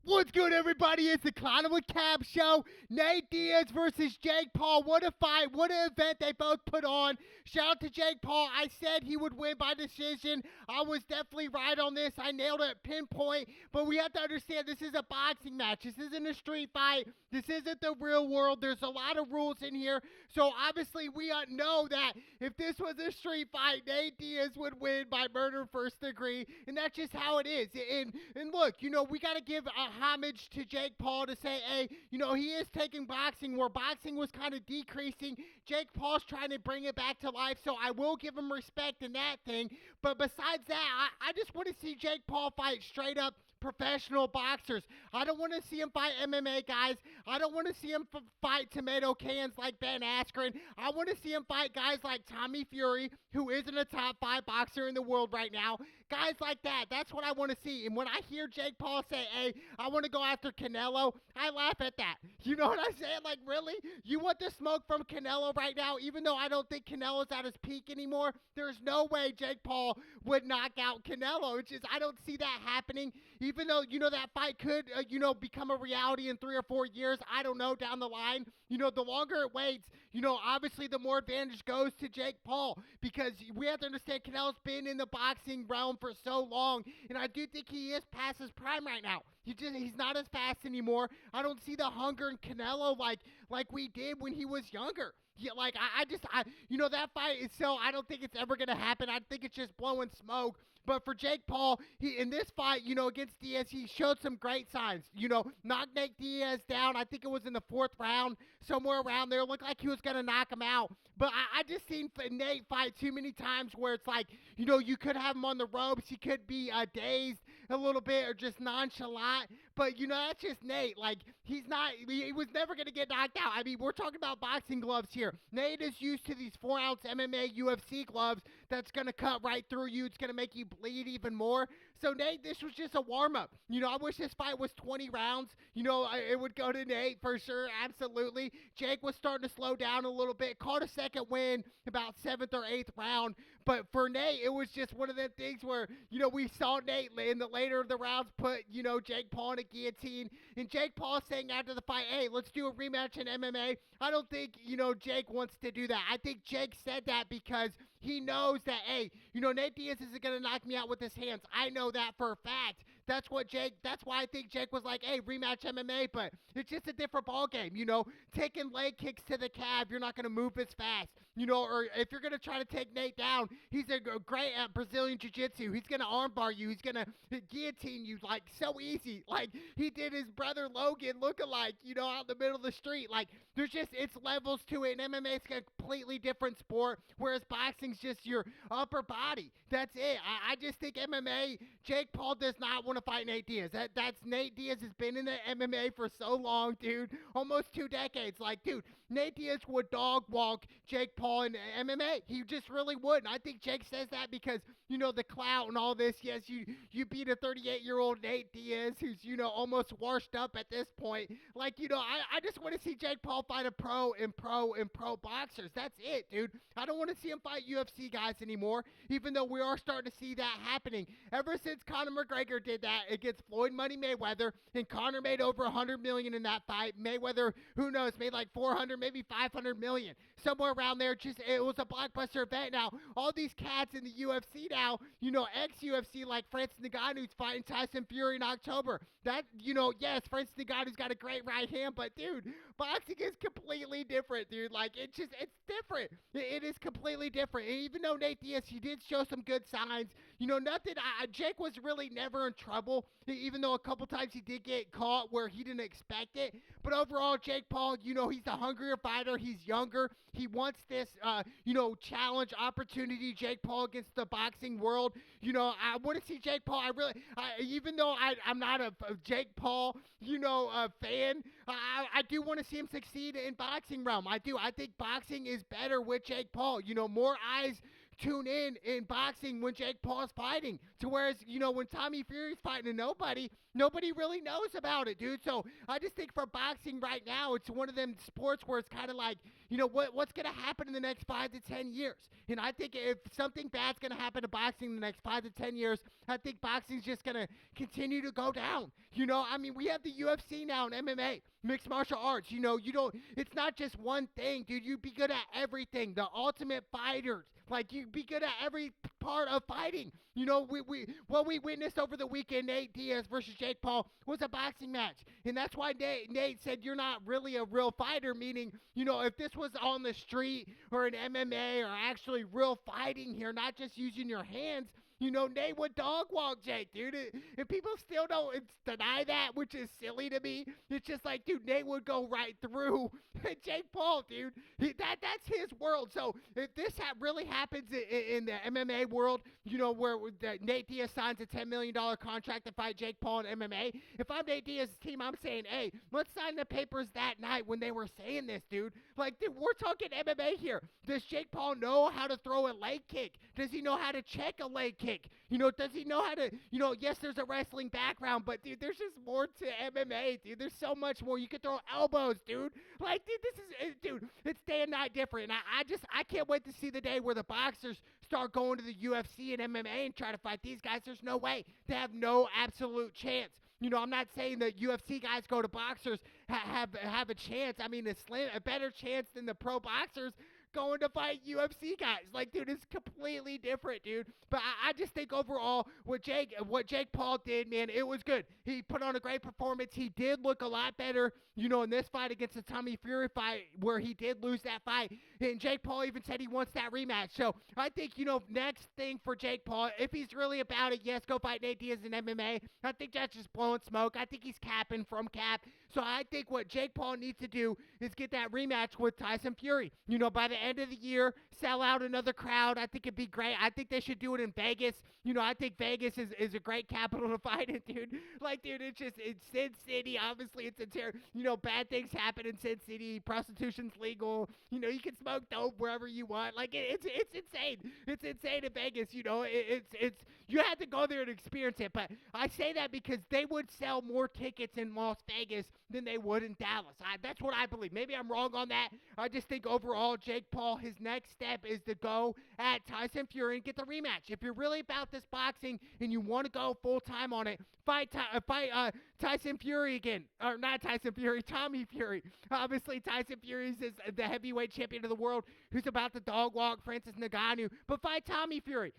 What's good, everybody? It's the Clown with Cab show. Nate Diaz versus Jake Paul. What a fight. What an event they both put on. Shout out to Jake Paul. I said he would win by decision. I was definitely right on this. I nailed it pinpoint. But we have to understand this is a boxing match. This isn't a street fight. This isn't the real world. There's a lot of rules in here. So obviously we know that if this was a street fight, Nate Diaz would win by murder first degree. And that's just how it is. And look, we got to give a homage to Jake Paul to say, hey, he is taking boxing where boxing was kind of decreasing. Jake Paul's trying to bring it back to life, so I will give him respect in that thing. But besides that, I just want to see Jake Paul fight straight up professional boxers. I don't want to see him fight MMA guys. I don't want to see him fight tomato cans like Ben Askren. I want to see him fight guys like Tommy Fury, who isn't a top 5 boxer in the world right now. Guys like that. That's what I want to see. And when I hear Jake Paul say, hey, I want to go after Canelo, I laugh at that. You know what I'm saying? Like, really? You want the smoke from Canelo right now? Even though I don't think Canelo's at his peak anymore, there's no way Jake Paul would knock out Canelo. It's just, I don't see that happening. Even though, that fight could, become a reality in 3 or 4 years. I don't know, down the line. The longer it waits, obviously the more advantage goes to Jake Paul, because we have to understand Canelo's been in the boxing realm for so long, and I do think he is past his prime right now. He's not as fast anymore. I don't see the hunger in Canelo like we did when he was younger. Yeah, like that fight is so, I don't think it's ever gonna happen. I think it's just blowing smoke. But for Jake Paul, he in this fight, against Diaz, he showed some great signs. Knocked Nate Diaz down. I think it was in the 4th round, somewhere around there. Looked like he was gonna knock him out. But I just seen Nate fight too many times where it's like, you could have him on the ropes. He could be dazed a little bit or just nonchalant. But that's just Nate. Like, he was never gonna get knocked out. I mean, we're talking about boxing gloves here. Nate is used to these 4-ounce MMA UFC gloves that's going to cut right through you. It's going to make you bleed even more. So, Nate, this was just a warm-up. I wish this fight was 20 rounds. It would go to Nate for sure, absolutely. Jake was starting to slow down a little bit. Caught a second win about 7th or 8th round. But for Nate, it was just one of the things where, we saw Nate in the later of the rounds put, Jake Paul in a guillotine. And Jake Paul saying after the fight, hey, let's do a rematch in MMA. I don't think, Jake wants to do that. I think Jake said that because he knows that, hey, Nate Diaz isn't going to knock me out with his hands. I know that for a fact. That's why I think Jake was like, hey, rematch MMA, but it's just a different ball game. Taking leg kicks to the calf, you're not going to move as fast. Or if you're going to try to take Nate down, he's great at Brazilian Jiu-Jitsu. He's going to armbar you. He's going to guillotine you, like, so easy. Like, he did his brother Logan look-alike, out in the middle of the street. Like, it's levels to it, and MMA is a completely different sport, whereas boxing's just your upper body. That's it. I just think MMA, Jake Paul does not want to fight Nate Diaz. That's Nate Diaz has been in the MMA for so long, dude. Almost 2 decades. Like, dude, Nate Diaz would dog walk Jake Paul in MMA. He just really would. And I think Jake says that because, the clout and all this. Yes, you beat a 38-year-old Nate Diaz who's, almost washed up at this point. Like, I just want to see Jake Paul fight a pro boxers. That's it, dude. I don't want to see him fight UFC guys anymore, even though we are starting to see that happening. Ever since Conor McGregor did that against Floyd Money Mayweather, and Conor made over $100 million in that fight. Mayweather, who knows, made like 400, maybe 500 million, somewhere around there. Just, it was a blockbuster event. Now, all these cats in the UFC now, ex-UFC like Francis Ngannou's fighting Tyson Fury in October. That, yes, Francis Ngannou's got a great right hand, but dude, boxing is completely different, dude. Like, it's different. It is completely different. And even though Nate Diaz, he did show some good signs, nothing. Jake was really never in trouble, even though a couple times he did get caught where he didn't expect it. But overall, Jake Paul, he's the hungrier fighter. He's younger. He wants this, challenge opportunity. Jake Paul against the boxing world. I want to see Jake Paul. Even though I'm not a Jake Paul, fan, I do want to see him succeed in boxing realm. I do. I think boxing is better with Jake Paul. More eyes tune in boxing when Jake Paul's fighting. To whereas, when Tommy Fury's fighting to nobody really knows about it, dude. So I just think for boxing right now, it's one of them sports where it's kind of like, what's going to happen in the next 5 to 10 years? And I think if something bad's going to happen to boxing in the next 5 to 10 years, I think boxing's just going to continue to go down. We have the UFC now and MMA, mixed martial arts. It's not just one thing, dude. You be good at everything. The ultimate fighters. Like, you be good at every part of fighting. What we witnessed over the weekend, Nate Diaz versus Jake Paul, was a boxing match. And that's why Nate said you're not really a real fighter, meaning, if this was on the street or an MMA or actually real fighting here, not just using your hands, Nate would dog walk Jake, dude. And people still don't deny that, which is silly to me. It's just like, dude, Nate would go right through Jake Paul, dude. That's his world. So if this really happens in the MMA world, where Nate Diaz signs a $10 million contract to fight Jake Paul in MMA, if I'm Nate Diaz's team, I'm saying, hey, let's sign the papers that night when they were saying this, dude. Like, dude, we're talking MMA here. Does Jake Paul know how to throw a leg kick? Does he know how to check a leg kick? Does he know how to, yes, there's a wrestling background, but, dude, there's just more to MMA, dude. There's so much more. You can throw elbows, dude. Like, dude, dude, it's day and night different. And I can't wait to see the day where the boxers start going to the UFC and MMA and try to fight these guys. There's no way. They have no absolute chance. I'm not saying that UFC guys go to boxers have a chance. I mean, a better chance than the pro boxers going to fight UFC guys. Like, dude, it's completely different, dude. But I just think overall, what Jake Paul did, man, it was good. He put on a great performance. He did look a lot better, in this fight against the Tommy Fury fight where he did lose that fight. And Jake Paul even said he wants that rematch. So I think, next thing for Jake Paul, if he's really about it, yes, go fight Nate Diaz in MMA. I think that's just blowing smoke. I think he's capping from cap. So I think what Jake Paul needs to do is get that rematch with Tyson Fury. By the end of the year, sell out another crowd. I think it'd be great. I think they should do it in Vegas. I think Vegas is a great capital to fight in, dude. Like, dude, it's Sin City. Obviously, it's bad things happen in Sin City. Prostitution's legal. You can smoke dope wherever you want. Like, it's insane. It's insane in Vegas. It's you have to go there and experience it. But I say that because they would sell more tickets in Las Vegas than they would in Dallas. That's what I believe. Maybe I'm wrong on that. I just think overall, Jake Paul, his next step is to go at Tyson Fury and get the rematch. If you're really about this boxing and you want to go full time on it, fight Tyson Fury again. Or not Tyson Fury, Tommy Fury. Obviously, Tyson Fury is the heavyweight champion of the world who's about to dog walk Francis Ngannou. But fight Tommy Fury.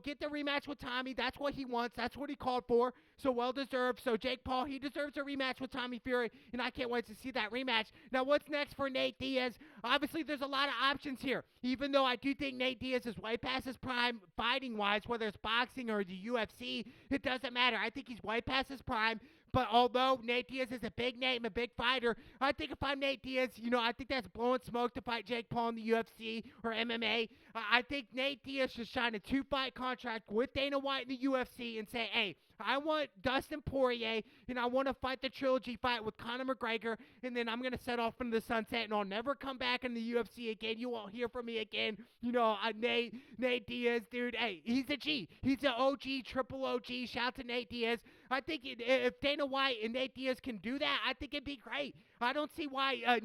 Get the rematch with Tommy. That's what he wants. That's what he called for. So well deserved. So Jake Paul, he deserves a rematch with Tommy Fury, and I can't wait to see that rematch. Now, what's next for Nate Diaz? Obviously, there's a lot of options here. Even though I do think Nate Diaz is way past his prime fighting-wise, whether it's boxing or the UFC, it doesn't matter. I think he's way past his prime. But although Nate Diaz is a big name, a big fighter, I think if I'm Nate Diaz, I think that's blowing smoke to fight Jake Paul in the UFC or MMA. I think Nate Diaz should sign a 2-fight contract with Dana White in the UFC and say, hey, I want Dustin Poirier, and I want to fight the trilogy fight with Conor McGregor, and then I'm going to set off into the sunset, and I'll never come back in the UFC again. You won't hear from me again. Nate Diaz, dude, hey, he's a G. He's an OG, triple OG. Shout out to Nate Diaz. I think if Dana White and Nate Diaz can do that, I think it'd be great. I don't see why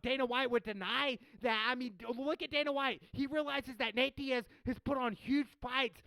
Dana White would deny that. I mean, look at Dana White. He realizes that Nate Diaz has put on huge fights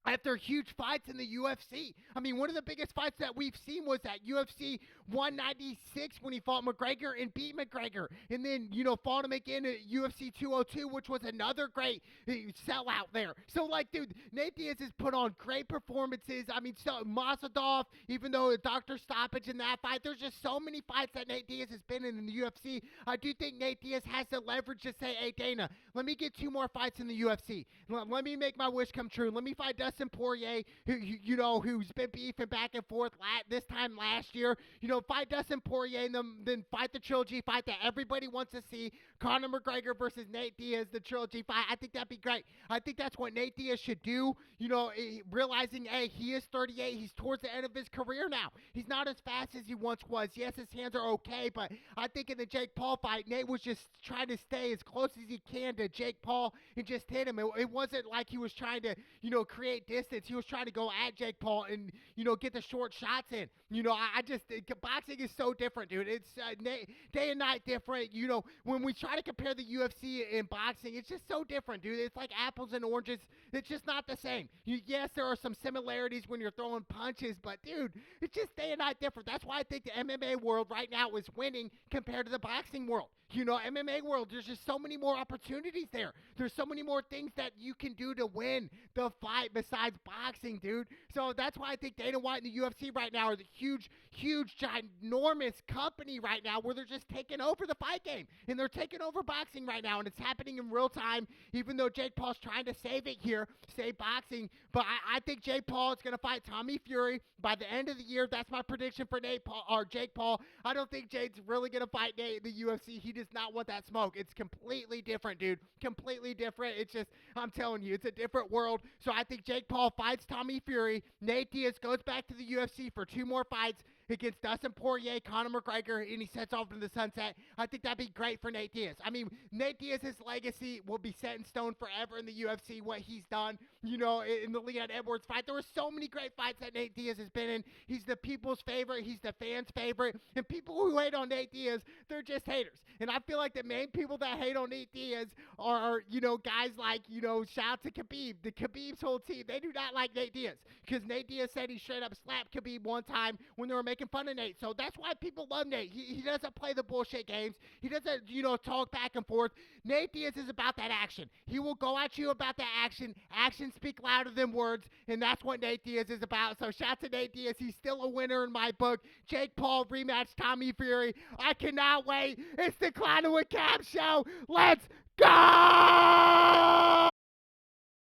after huge fights in the UFC. I mean, one of the biggest fights that we've seen was at UFC 196 when he fought McGregor and beat McGregor. And then, fought him again at UFC 202, which was another great sellout there. So, like, dude, Nate Diaz has put on great performances. I mean, so Mazadov, even though a doctor stoppage in that fight, there's just so many fights that Nate Diaz has been in the UFC. I do think Nate Diaz has the leverage to say, hey, Dana, let me get 2 more fights in the UFC. Let me make my wish come true. Let me fight Dustin Dustin Poirier, who's been beefing back and forth this time last year. Fight Dustin Poirier and then fight the trilogy fight that everybody wants to see. Conor McGregor versus Nate Diaz, the trilogy fight. I think that'd be great. I think that's what Nate Diaz should do. Realizing, hey, he is 38. He's towards the end of his career now. He's not as fast as he once was. Yes, his hands are okay, but I think in the Jake Paul fight, Nate was just trying to stay as close as he can to Jake Paul and just hit him. It wasn't like he was trying to, create distance. He was trying to go at Jake Paul and, get the short shots in. Boxing is so different, dude. It's day and night different. When we try to compare the UFC and boxing, it's just so different, dude. It's like apples and oranges. It's just not the same. Yes, there are some similarities when you're throwing punches, but, dude, it's just day and night different. That's why I think the MMA world right now is winning compared to the boxing world. MMA world, there's just so many more opportunities there. There's so many more things that you can do to win the fight besides boxing, dude. So that's why I think Dana White and the UFC right now are the huge, ginormous company right now where they're just taking over the fight game. And they're taking over boxing right now, and it's happening in real time, even though Jake Paul's trying to save it here, save boxing. But I think Jake Paul is going to fight Tommy Fury by the end of the year. That's my prediction for Jake Paul. I don't think Jake's really going to fight Nate in the UFC. He does not want that smoke. It's completely different, dude. Completely different. It's just, I'm telling you, it's a different world. So I think Jake Paul fights Tommy Fury. Nate Diaz goes back to the UFC for 2 more fights against Dustin Poirier, Conor McGregor, and he sets off into the sunset. I think that'd be great for Nate Diaz. I mean, Nate Diaz's legacy will be set in stone forever in the UFC, what he's done, in the Leon Edwards fight. There were so many great fights that Nate Diaz has been in. He's the people's favorite. He's the fans' favorite. And people who hate on Nate Diaz, they're just haters. And I feel like the main people that hate on Nate Diaz are, guys like, shout out to Khabib. The Khabib's whole team, they do not like Nate Diaz. Because Nate Diaz said he straight up slapped Khabib one time when they were making fun of Nate. So that's why people love Nate. He doesn't play the bullshit games. He doesn't, talk back and forth. Nate Diaz is about that action. He will go at you about that action. Actions speak louder than words, and that's what Nate Diaz is about. So shout to Nate Diaz. He's still a winner in my book. Jake Paul rematch Tommy Fury. I cannot wait. It's the Clown with Cab show. Let's go!